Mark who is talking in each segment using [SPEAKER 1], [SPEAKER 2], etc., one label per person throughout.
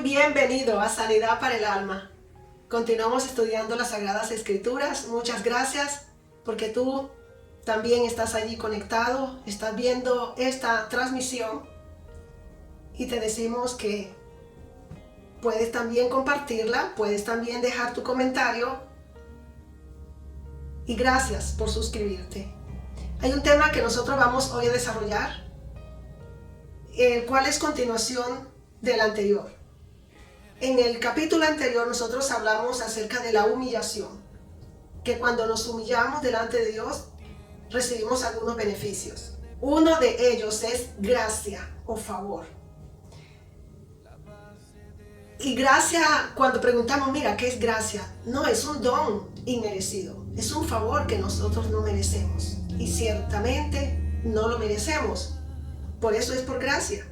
[SPEAKER 1] bienvenido a Sanidad para el Alma. Continuamos estudiando las Sagradas Escrituras. Muchas gracias porque tú también estás allí conectado, estás viendo esta transmisión y te decimos que puedes también compartirla, puedes también dejar tu comentario y gracias por suscribirte. Hay un tema que nosotros vamos hoy a desarrollar, el cual es continuación del anterior. En el capítulo anterior nosotros hablamos acerca de la humillación, que cuando nos humillamos delante de Dios recibimos algunos beneficios. Uno de ellos es gracia o favor. Y gracia, cuando preguntamos, mira, ¿qué es gracia? No, es un don inmerecido, es un favor que nosotros no merecemos y ciertamente no lo merecemos. Por eso es por gracia.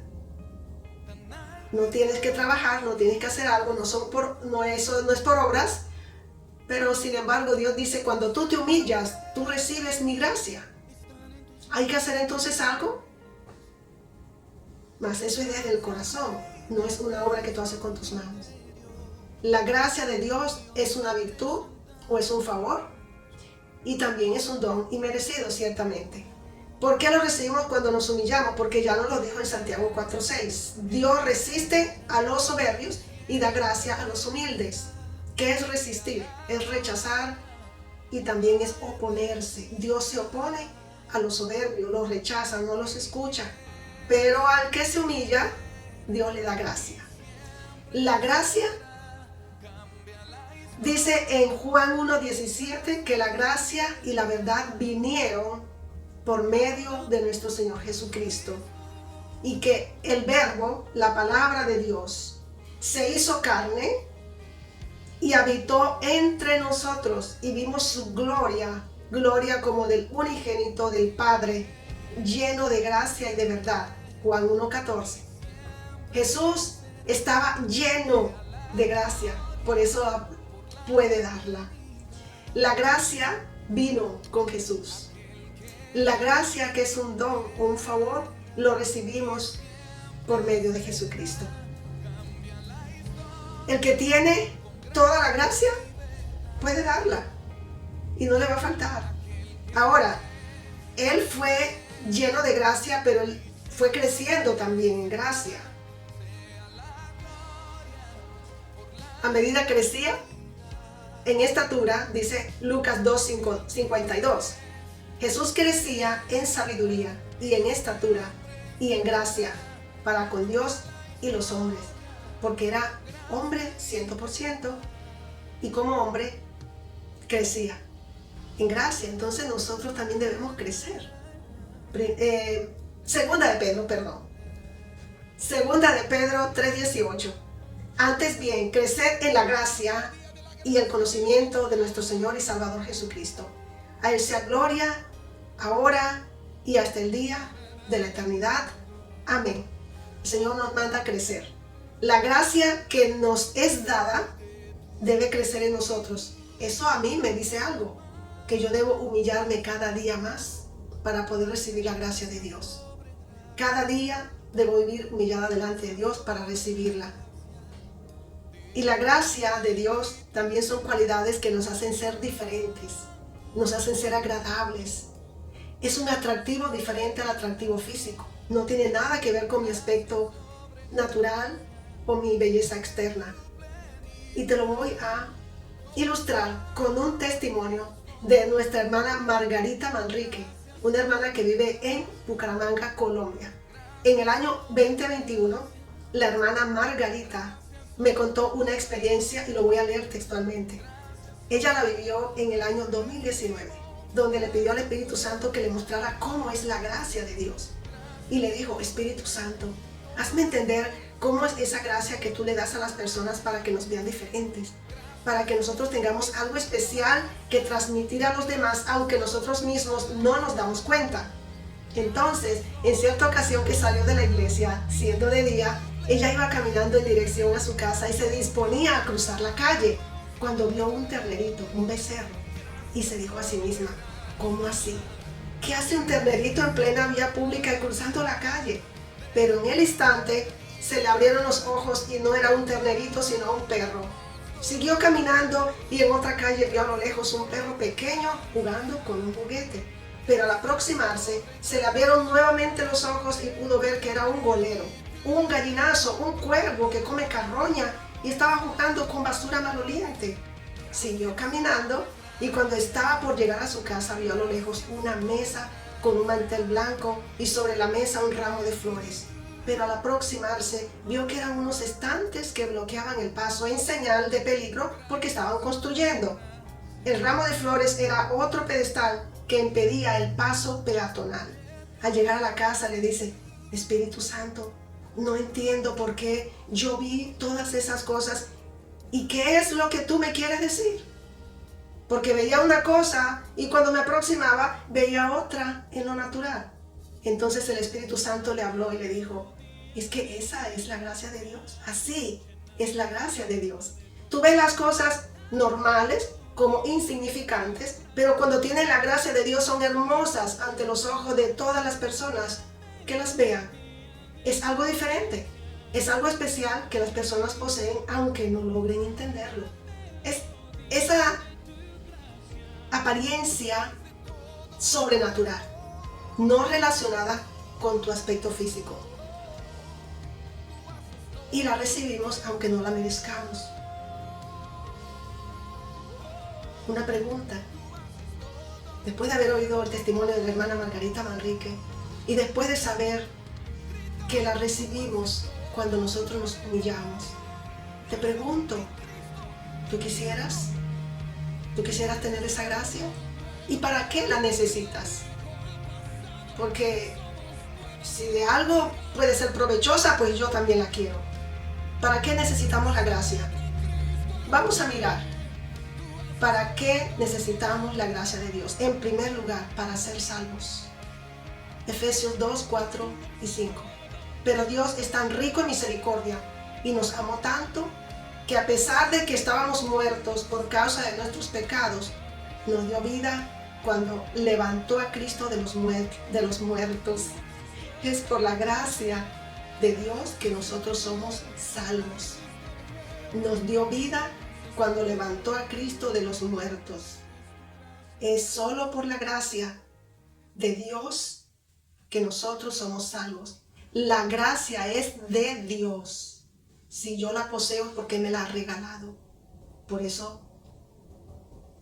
[SPEAKER 1] No tienes que trabajar, no tienes que hacer algo, eso no es por obras, pero sin embargo Dios dice, cuando tú te humillas, tú recibes mi gracia. ¿Hay que hacer entonces algo? Mas eso es desde el corazón, no es una obra que tú haces con tus manos. La gracia de Dios es una virtud o es un favor y también es un don inmerecido, ciertamente. ¿Por qué lo recibimos cuando nos humillamos? Porque ya nos lo dijo en Santiago 4:6. Dios resiste a los soberbios y da gracia a los humildes. ¿Qué es resistir? Es rechazar y también es oponerse. Dios se opone a los soberbios, los rechaza, no los escucha. Pero al que se humilla, Dios le da gracia. La gracia, dice en Juan 1:17, que la gracia y la verdad vinieron por medio de nuestro Señor Jesucristo, y que el Verbo, la palabra de Dios, se hizo carne y habitó entre nosotros y vimos su gloria, gloria como del unigénito del Padre, lleno de gracia y de verdad. Juan 1:14. Jesús estaba lleno de gracia, por eso puede darla. La gracia vino con Jesús. La gracia, que es un don o un favor, lo recibimos por medio de Jesucristo. El que tiene toda la gracia puede darla y no le va a faltar. Ahora, Él fue lleno de gracia, pero Él fue creciendo también en gracia. A medida que crecía en estatura, dice Lucas 2:52. Jesús crecía en sabiduría y en estatura y en gracia para con Dios y los hombres, porque era hombre 100% y como hombre crecía en gracia. Entonces nosotros también debemos crecer. Segunda de Pedro 3:18. Antes bien, creced en la gracia y el conocimiento de nuestro Señor y Salvador Jesucristo. A Él sea gloria, ahora y hasta el día de la eternidad. Amén. El Señor nos manda a crecer. La gracia que nos es dada debe crecer en nosotros. Eso a mí me dice algo, que yo debo humillarme cada día más para poder recibir la gracia de Dios. Cada día debo vivir humillada delante de Dios para recibirla. Y la gracia de Dios también son cualidades que nos hacen ser diferentes, nos hacen ser agradables. Es un atractivo diferente al atractivo físico. No tiene nada que ver con mi aspecto natural o mi belleza externa. Y te lo voy a ilustrar con un testimonio de nuestra hermana Margarita Manrique, una hermana que vive en Bucaramanga, Colombia. En el año 2021, la hermana Margarita me contó una experiencia y lo voy a leer textualmente. Ella la vivió en el año 2019, donde le pidió al Espíritu Santo que le mostrara cómo es la gracia de Dios. Y le dijo, Espíritu Santo, hazme entender cómo es esa gracia que tú le das a las personas para que nos vean diferentes, para que nosotros tengamos algo especial que transmitir a los demás, aunque nosotros mismos no nos damos cuenta. Entonces, en cierta ocasión que salió de la iglesia, siendo de día, ella iba caminando en dirección a su casa y se disponía a cruzar la calle, cuando vio un ternerito, un becerro, y se dijo a sí misma, ¿cómo así? ¿Qué hace un ternerito en plena vía pública y cruzando la calle? Pero en el instante se le abrieron los ojos y no era un ternerito, sino un perro. Siguió caminando y en otra calle vio a lo lejos un perro pequeño jugando con un juguete. Pero al aproximarse, se le abrieron nuevamente los ojos y pudo ver que era un golero, un gallinazo, un cuervo que come carroña y estaba jugando con basura maloliente. Siguió caminando y cuando estaba por llegar a su casa vio a lo lejos una mesa con un mantel blanco y sobre la mesa un ramo de flores. Pero al aproximarse vio que eran unos estantes que bloqueaban el paso en señal de peligro porque estaban construyendo. El ramo de flores era otro pedestal que impedía el paso peatonal. Al llegar a la casa le dice: Espíritu Santo, no entiendo por qué yo vi todas esas cosas y qué es lo que tú me quieres decir. Porque veía una cosa y cuando me aproximaba veía otra en lo natural. Entonces el Espíritu Santo le habló y le dijo: es que esa es la gracia de Dios. Así es la gracia de Dios. Tú ves las cosas normales como insignificantes, pero cuando tienen la gracia de Dios son hermosas ante los ojos de todas las personas que las vean. Es algo diferente, es algo especial que las personas poseen aunque no logren entenderlo. Es esa apariencia sobrenatural, no relacionada con tu aspecto físico. Y la recibimos aunque no la merezcamos. Una pregunta. Después de haber oído el testimonio de la hermana Margarita Manrique y después de saber que la recibimos cuando nosotros nos humillamos, te pregunto, ¿tú quisieras tener esa gracia? ¿Y para qué la necesitas? Porque si de algo puede ser provechosa, pues yo también la quiero. ¿Para qué necesitamos la gracia? Vamos a mirar. ¿Para qué necesitamos la gracia de Dios? En primer lugar, para ser salvos. Efesios 2, 4 y 5. Pero Dios es tan rico en misericordia y nos amó tanto que a pesar de que estábamos muertos por causa de nuestros pecados, nos dio vida cuando levantó a Cristo de los muertos. Es por la gracia de Dios que nosotros somos salvos. Nos dio vida cuando levantó a Cristo de los muertos. Es solo por la gracia de Dios que nosotros somos salvos. La gracia es de Dios. Si yo la poseo es porque me la ha regalado. Por eso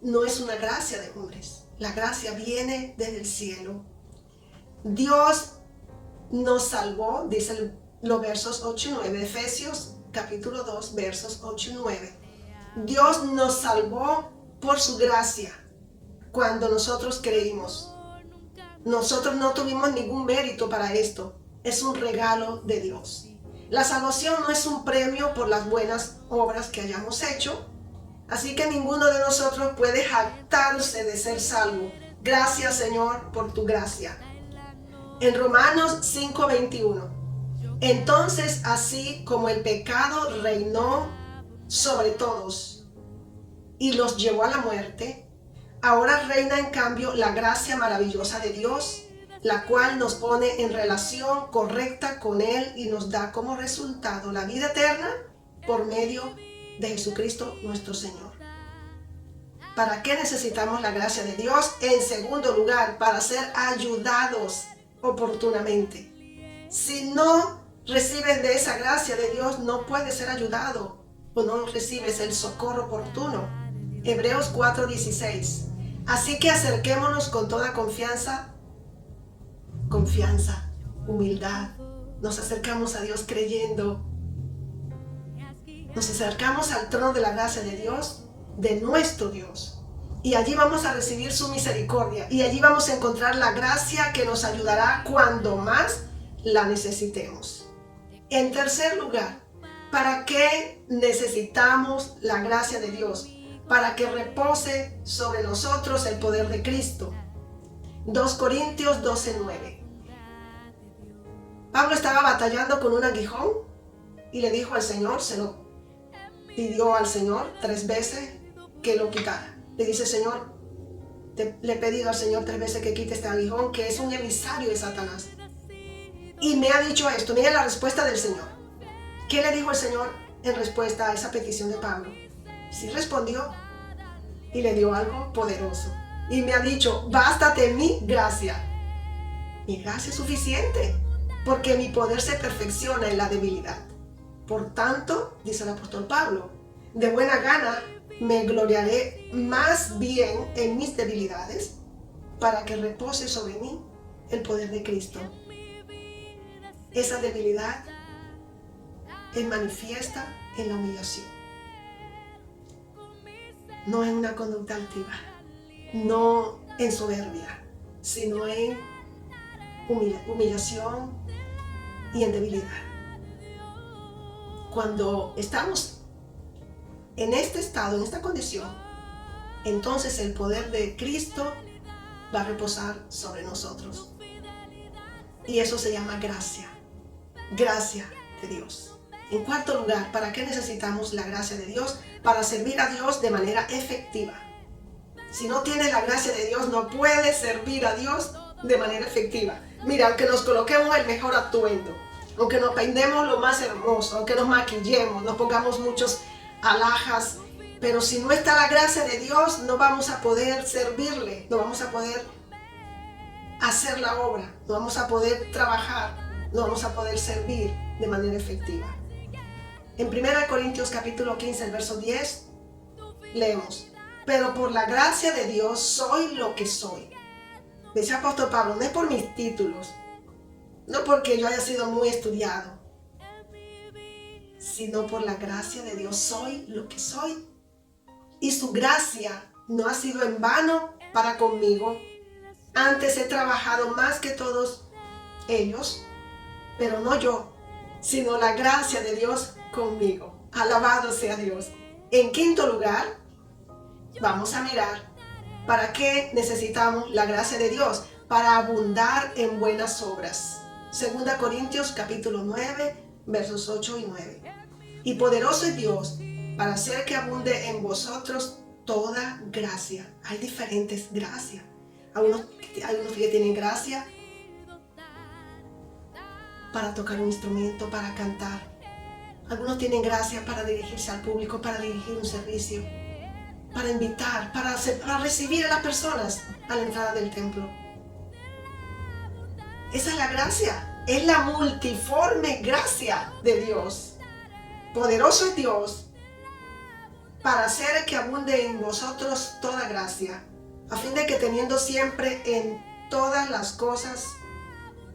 [SPEAKER 1] no es una gracia de hombres. La gracia viene desde el cielo. Dios nos salvó, dicen los versos 8 y 9, Efesios capítulo 2, versos 8 y 9. Dios nos salvó por su gracia cuando nosotros creímos. Nosotros no tuvimos ningún mérito para esto. Es un regalo de Dios. La salvación no es un premio por las buenas obras que hayamos hecho. Así que ninguno de nosotros puede jactarse de ser salvo. Gracias, Señor, por tu gracia. En Romanos 5:21. Entonces, así como el pecado reinó sobre todos y los llevó a la muerte, ahora reina en cambio la gracia maravillosa de Dios, la cual nos pone en relación correcta con Él y nos da como resultado la vida eterna por medio de Jesucristo nuestro Señor. ¿Para qué necesitamos la gracia de Dios? En segundo lugar, para ser ayudados oportunamente. Si no recibes de esa gracia de Dios, no puedes ser ayudado o no recibes el socorro oportuno. Hebreos 4:16. Así que acerquémonos con toda confianza, humildad. Nos acercamos a Dios creyendo. Nos acercamos al trono de la gracia de Dios, de nuestro Dios. Y allí vamos a recibir su misericordia. Y allí vamos a encontrar la gracia que nos ayudará cuando más la necesitemos. En tercer lugar, ¿para qué necesitamos la gracia de Dios? Para que repose sobre nosotros el poder de Cristo. 2 Corintios 12:9. Pablo estaba batallando con un aguijón y le dijo al Señor, se lo pidió al Señor 3 veces que lo quitara. Le dice: Señor, le he pedido al Señor 3 veces que quite este aguijón, que es un emisario de Satanás. Y me ha dicho esto. Mira la respuesta del Señor. ¿Qué le dijo el Señor en respuesta a esa petición de Pablo? Sí respondió y le dio algo poderoso. Y me ha dicho, bástate mi gracia. Mi gracia es suficiente, porque mi poder se perfecciona en la debilidad. Por tanto, dice el apóstol Pablo, de buena gana me gloriaré más bien en mis debilidades, para que repose sobre mí el poder de Cristo. Esa debilidad es manifiesta en la humillación. No en una conducta altiva, no en soberbia, sino en humillación y en debilidad. Cuando estamos en este estado, en esta condición, entonces el poder de Cristo va a reposar sobre nosotros. Y eso se llama gracia. Gracia de Dios. En cuarto lugar, ¿para qué necesitamos la gracia de Dios? Para servir a Dios de manera efectiva. Si no tienes la gracia de Dios, no puedes servir a Dios de manera efectiva. Mira, aunque nos coloquemos el mejor atuendo, aunque nos peinemos lo más hermoso, aunque nos maquillemos, nos pongamos muchos alhajas, pero si no está la gracia de Dios, no vamos a poder servirle, no vamos a poder hacer la obra, no vamos a poder trabajar, no vamos a poder servir de manera efectiva. En 1 Corintios capítulo 15, el verso 10, leemos, pero por la gracia de Dios soy lo que soy. Dice el apóstol Pablo, no es por mis títulos, no porque yo haya sido muy estudiado, sino por la gracia de Dios soy lo que soy. Y su gracia no ha sido en vano para conmigo. Antes he trabajado más que todos ellos, pero no yo, sino la gracia de Dios conmigo. Alabado sea Dios. En quinto lugar, vamos a mirar para qué necesitamos la gracia de Dios. Para abundar en buenas obras. 2 Corintios capítulo 9, versos 8 y 9. Y poderoso es Dios para hacer que abunde en vosotros toda gracia. Hay diferentes gracias. Algunos que tienen gracia para tocar un instrumento, para cantar. Algunos tienen gracia para dirigirse al público, para dirigir un servicio, para invitar, para recibir a las personas a la entrada del templo. Esa es la gracia, es la multiforme gracia de Dios. Poderoso es Dios para hacer que abunde en vosotros toda gracia, a fin de que teniendo siempre en todas las cosas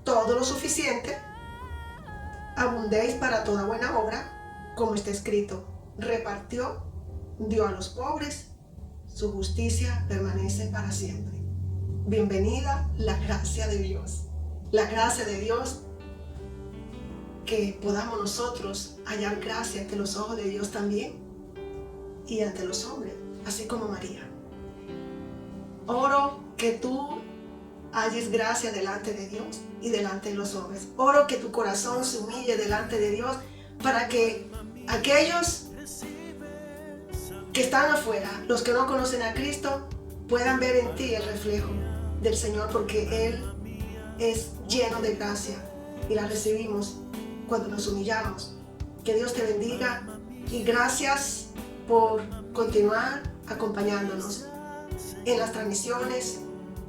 [SPEAKER 1] todo lo suficiente, abundéis para toda buena obra, como está escrito, repartió, dio a los pobres, su justicia permanece para siempre. Bienvenida la gracia de Dios. La gracia de Dios, que podamos nosotros hallar gracia ante los ojos de Dios también y ante los hombres, así como María. Oro que tú halles gracia delante de Dios y delante de los hombres. Oro que tu corazón se humille delante de Dios para que aquellos que están afuera, los que no conocen a Cristo, puedan ver en ti el reflejo del Señor, porque Él es lleno de gracia y la recibimos cuando nos humillamos. Que Dios te bendiga y gracias por continuar acompañándonos en las transmisiones,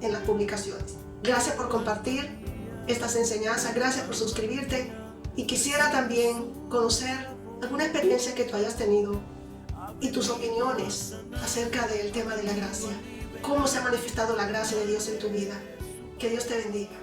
[SPEAKER 1] en las publicaciones. Gracias por compartir estas enseñanzas, gracias por suscribirte, y quisiera también conocer alguna experiencia que tú hayas tenido y tus opiniones acerca del tema de la gracia. ¿Cómo se ha manifestado la gracia de Dios en tu vida? Que Dios te bendiga.